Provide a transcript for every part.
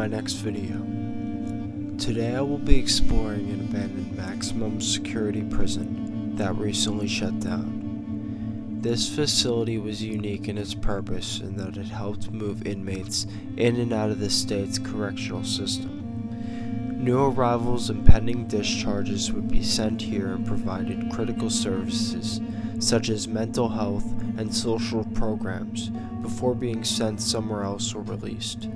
next video. Today I will be exploring an abandoned maximum security prison that recently shut down. This facility was unique in its purpose in that it helped move inmates in and out of the state's correctional system. New arrivals and pending discharges would be sent here and provided critical services such as mental health and social programs before being sent somewhere else or released.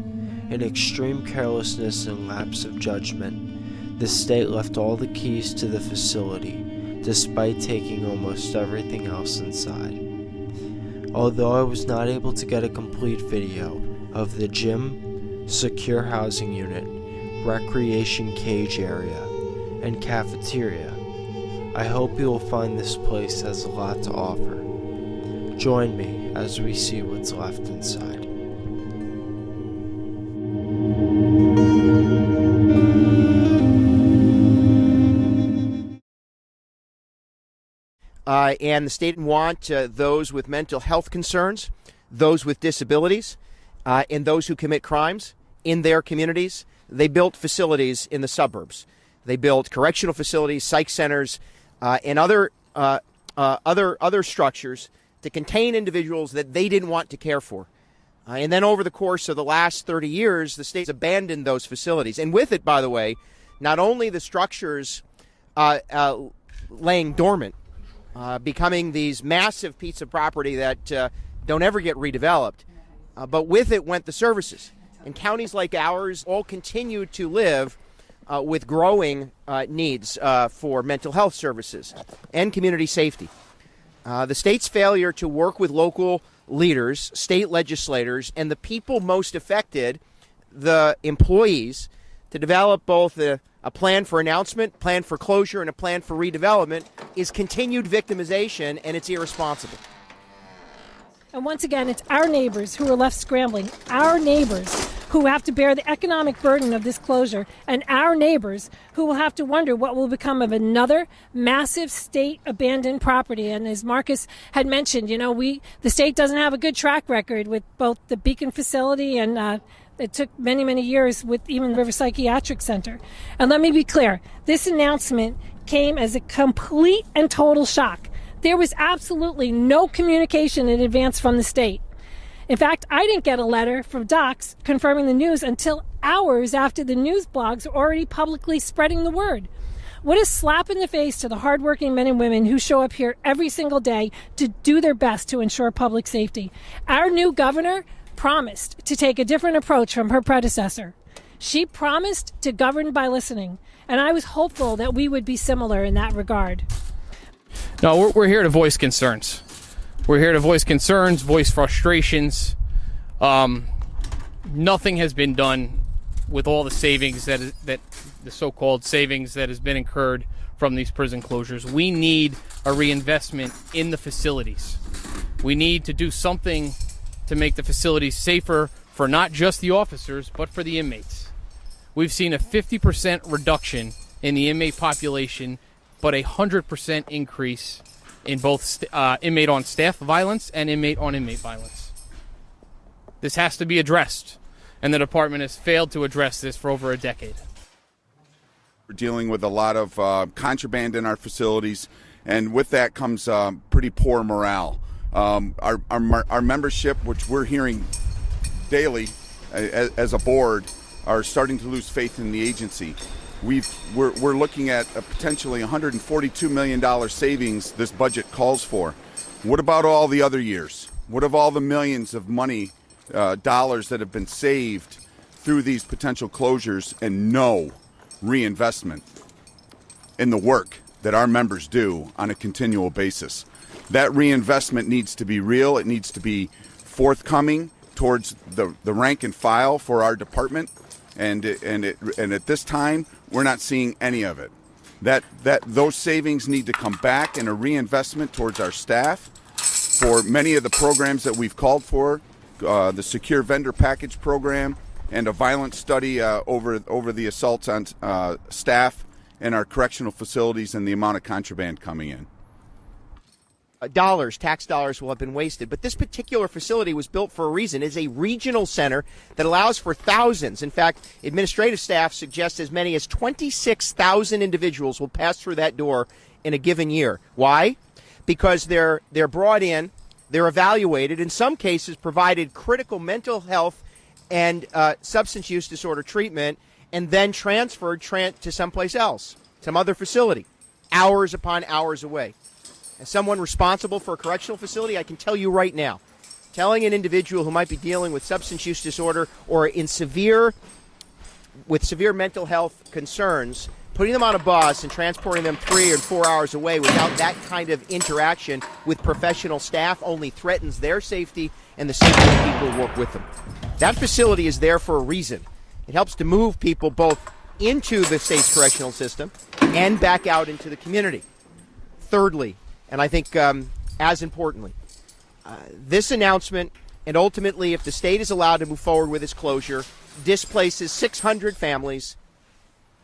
In extreme carelessness and lapse of judgment, the state left all the keys to the facility, despite taking almost everything else inside. Although I was not able to get a complete video of the gym, secure housing unit, recreation cage area, and cafeteria, I hope you will find this place has a lot to offer. Join me as we see what's left inside. And the state want those with mental health concerns, those with disabilities, and those who commit crimes in their communities. They built facilities in the suburbs. They built correctional facilities, psych centers, and other structures to contain individuals that they didn't want to care for. And then over the course of the last 30 years, the state's abandoned those facilities. And with it, by the way, not only the structures laying dormant, becoming these massive pieces of property that don't ever get redeveloped, but with it went the services. And counties like ours all continue to live with growing needs for mental health services and community safety. The state's failure to work with local leaders, state legislators, and the people most affected, the employees, to develop both a plan for announcement, plan for closure, and a plan for redevelopment is continued victimization, and it's irresponsible. And once again, it's our neighbors who are left scrambling, our neighbors who have to bear the economic burden of this closure, and our neighbors who will have to wonder what will become of another massive state abandoned property. And as Marcus had mentioned, the state doesn't have a good track record with both the Beacon facility and it took many, many years with even River Psychiatric Center. And let me be clear, this announcement came as a complete and total shock. There was absolutely no communication in advance from the state. In fact, I didn't get a letter from docs confirming the news until hours after the news blogs were already publicly spreading the word. What a slap in the face to the hardworking men and women who show up here every single day to do their best to ensure public safety. Our new governor promised to take a different approach from her predecessor. She promised to govern by listening, and I was hopeful that we would be similar in that regard. No, we're here to voice concerns. We're here to voice concerns, voice frustrations. Nothing has been done with all the savings that the so-called savings that has been incurred from these prison closures. We need a reinvestment in the facilities. We need to do something to make the facilities safer for not just the officers, but for the inmates. We've seen a 50% reduction in the inmate population, but 100% increase in both inmate on staff violence and inmate on inmate violence. This has to be addressed, and the department has failed to address this for over a decade. We're dealing with a lot of contraband in our facilities, and with that comes pretty poor morale. Our membership, which we're hearing daily as a board, are starting to lose faith in the agency. We're looking at a potentially $142 million savings this budget calls for. What about all the other years? What of all the millions of dollars that have been saved through these potential closures and no reinvestment in the work that our members do on a continual basis? That reinvestment needs to be real. It needs to be forthcoming towards the rank and file for our department, and at this time we're not seeing any of it. Those savings need to come back in a reinvestment towards our staff for many of the programs that we've called for, the secure vendor package program, and a violence study over the assaults on staff in our correctional facilities and the amount of contraband coming in. dollars, tax dollars, will have been wasted. But this particular facility was built for a reason. It's a regional center that allows for thousands. In fact, administrative staff suggest as many as 26,000 individuals will pass through that door in a given year. Why? Because they're brought in, they're evaluated, in some cases provided critical mental health and substance use disorder treatment, and then transferred to someplace else, some other facility, hours upon hours away. As someone responsible for a correctional facility, I can tell you right now, telling an individual who might be dealing with substance use disorder or with severe mental health concerns, putting them on a bus and transporting them 3 or 4 hours away without that kind of interaction with professional staff only threatens their safety and the safety of the people who work with them. That facility is there for a reason. It helps to move people both into the state's correctional system and back out into the community. Thirdly, and I think as importantly, this announcement, and ultimately if the state is allowed to move forward with its closure, displaces 600 families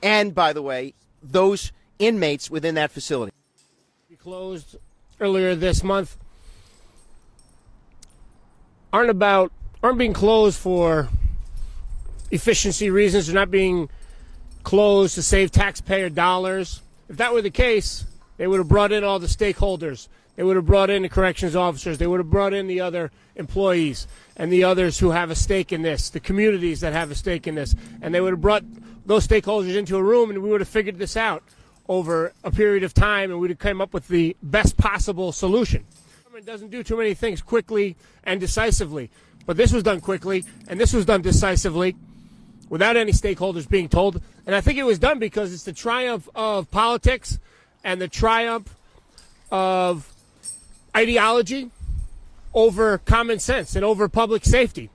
and, by the way, those inmates within that facility. We closed earlier this month aren't being closed for efficiency reasons. They're not being closed to save taxpayer dollars. If that were the case, they would have brought in all the stakeholders. They would have brought in the corrections officers. They would have brought in the other employees and the others who have a stake in this, the communities that have a stake in this. And they would have brought those stakeholders into a room, and we would have figured this out over a period of time, and we would have come up with the best possible solution. The government doesn't do too many things quickly and decisively, but this was done quickly, and this was done decisively without any stakeholders being told. And I think it was done because it's the triumph of politics and the triumph of ideology over common sense and over public safety.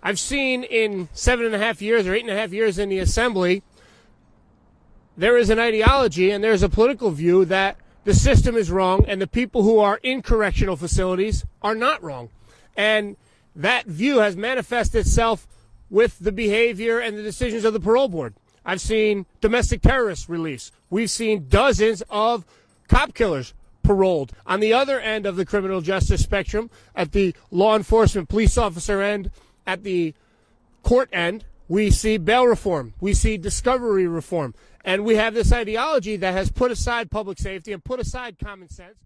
I've seen in 7.5 years or 8.5 years in the assembly, there is an ideology and there's a political view that the system is wrong and the people who are in correctional facilities are not wrong. And that view has manifested itself with the behavior and the decisions of the parole board. I've seen domestic terrorists released. We've seen dozens of cop killers paroled. On the other end of the criminal justice spectrum, at the law enforcement police officer end, at the court end, we see bail reform. We see discovery reform. And we have this ideology that has put aside public safety and put aside common sense.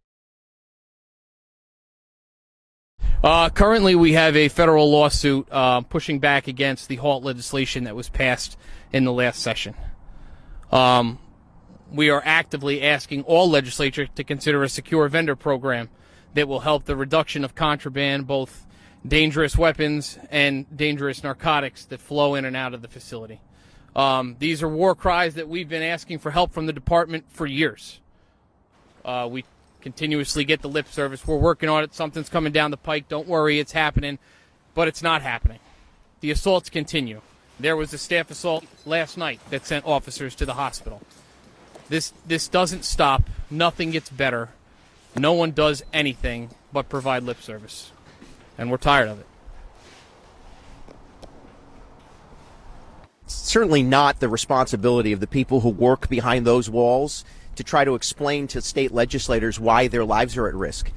Currently, we have a federal lawsuit pushing back against the HALT legislation that was passed in the last session. We are actively asking all legislature to consider a secure vendor program that will help the reduction of contraband, both dangerous weapons and dangerous narcotics that flow in and out of the facility. These are war cries that we've been asking for help from the department for years. We continuously get the lip service. We're working on it. Something's coming down the pike. Don't worry, it's happening. But it's not happening. The assaults continue. There was a staff assault last night that sent officers to the hospital. This doesn't stop. Nothing gets better. No one does anything but provide lip service. And we're tired of it. Certainly not the responsibility of the people who work behind those walls to try to explain to state legislators why their lives are at risk.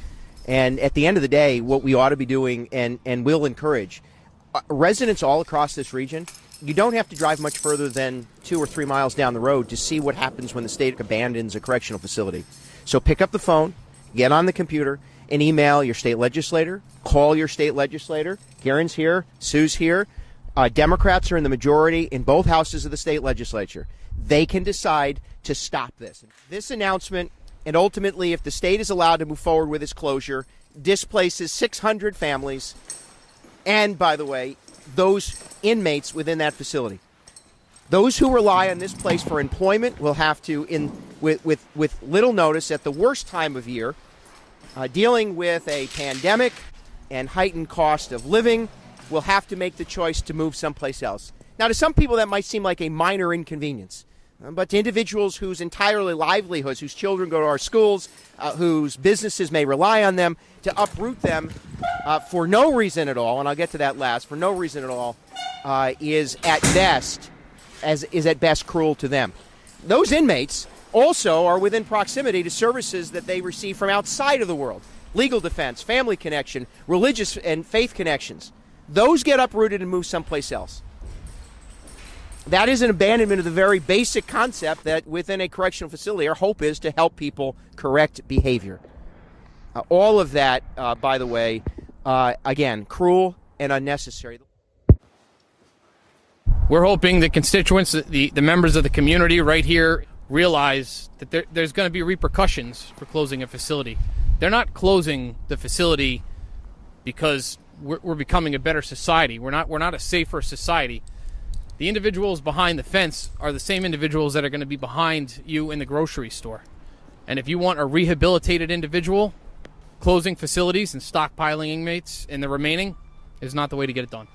And at the end of the day, what we ought to be doing and will encourage residents all across this region, you don't have to drive much further than 2 or 3 miles down the road to see what happens when the state abandons a correctional facility. So pick up the phone, get on the computer, and email your state legislator, call your state legislator. Karen's here, Sue's here. Democrats are in the majority in both houses of the state legislature. They can decide to stop this. This announcement, and ultimately if the state is allowed to move forward with its closure, displaces 600 families and, by the way, those inmates within that facility. Those who rely on this place for employment will have to, with little notice at the worst time of year, dealing with a pandemic and heightened cost of living, will have to make the choice to move someplace else. Now, to some people that might seem like a minor inconvenience, but to individuals whose entire livelihoods, whose children go to our schools, whose businesses may rely on them, to uproot them for no reason at all, and I'll get to that last, for no reason at all, is at best cruel to them. Those inmates also are within proximity to services that they receive from outside of the world. legal defense, family connection, religious and faith connections. Those get uprooted and moved someplace else. That is an abandonment of the very basic concept that within a correctional facility, our hope is to help people correct behavior. All of that, by the way, again, cruel and unnecessary. We're hoping the constituents, the members of the community right here, realize that there's going to be repercussions for closing a facility. They're not closing the facility because we're becoming a better society. We're not a safer society. The individuals behind the fence are the same individuals that are going to be behind you in the grocery store. And if you want a rehabilitated individual, closing facilities and stockpiling inmates and the remaining is not the way to get it done.